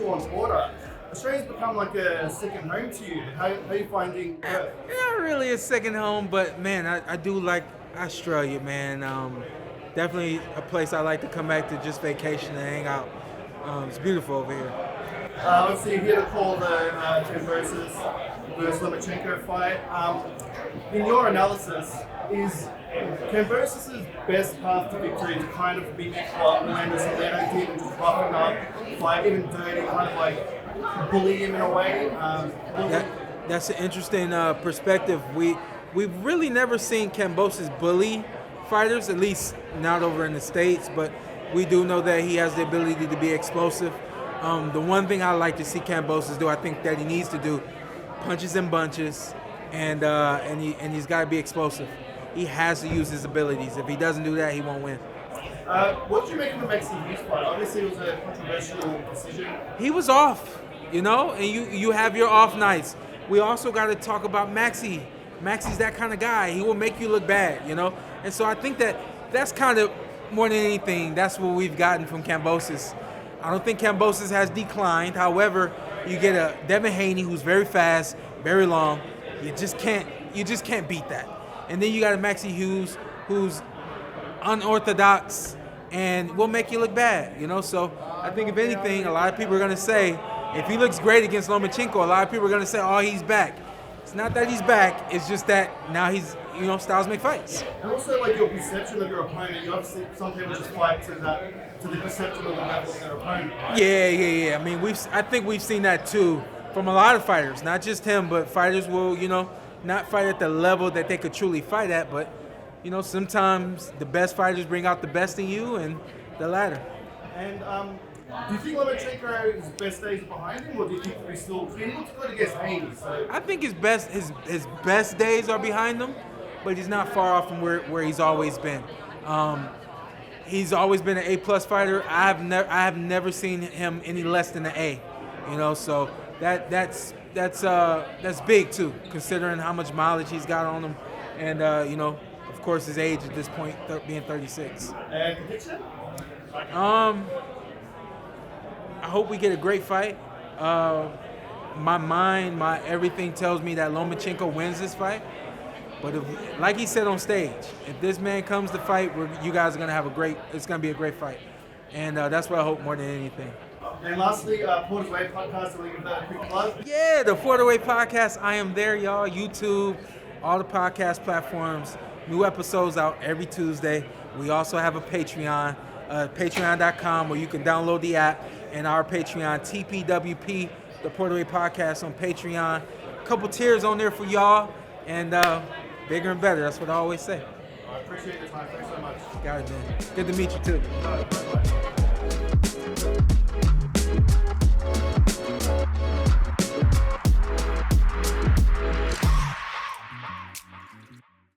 Shawn Porter. Australia's become like a second home to you. How are you finding Perth? Not really a second home, but man, I do like Australia, man. Definitely a place I like to come back to just vacation and hang out. It's beautiful over here. Let's see, here to call the Kambosos versus Lomachenko fight. In your analysis, is Kambosos' best path to victory to kind of be what Orlando Solano did and just rough him up, fight even dirty, kind of like bully him in a way? That's an interesting perspective. We've really never seen Kambosos bully fighters, at least not over in the States, but we do know that he has the ability to be explosive. The one thing I like to see Kambosos do, I think that he needs to do, punches in bunches, and he's got to be explosive. He has to use his abilities. If he doesn't do that, he won't win. What did you make of the Mexican Hughes fight? Obviously, it was a controversial decision. He was off, and you have your off nights. We also got to talk about Maxi. Maxi's that kind of guy. He will make you look bad, And so I think that's kind of, more than anything, that's what we've gotten from Kambosos. I don't think Kambosos has declined. However, you get a Devin Haney who's very fast, very long. You just can't beat that. And then you got a Maxi Hughes who's unorthodox and will make you look bad, So I think if anything, a lot of people are going to say, if he looks great against Lomachenko, a lot of people are going to say, oh, he's back. It's not that he's back. It's just that now he's, styles make fights. And also, like, your perception of your opponent. You obviously, some people just fight to the perception of the level of their opponent. Right? Yeah. I mean, I think we've seen that too from a lot of fighters, not just him, but fighters will, not fight at the level that they could truly fight at. But, sometimes the best fighters bring out the best in you, and the latter. And do you think Lomachenko's best days are behind him, or do you think he looks good against Haney? So I think his best days are behind him, but he's not far off from where he's always been. He's always been an A+ fighter. I have never seen him any less than an A. So that's big too, considering how much mileage he's got on him, and of course his age at this point, being 36. And prediction? I hope we get a great fight. My mind, my everything tells me that Lomachenko wins this fight. But like he said on stage, if this man comes to fight, you guys are gonna have it's gonna be a great fight, and that's what I hope more than anything. And lastly, Porter's Way podcast. Will you give that a quick plug? Yeah, the Porter Way podcast. I am there, y'all. YouTube, all the podcast platforms. New episodes out every Tuesday. We also have a Patreon, patreon.com, where you can download the app, and our Patreon, TPWP, the Porter Way podcast on Patreon. A couple tiers on there for y'all, and bigger and better. That's what I always say. I appreciate your time. Thanks so much. Got it, man. Good to meet you, too. Bye.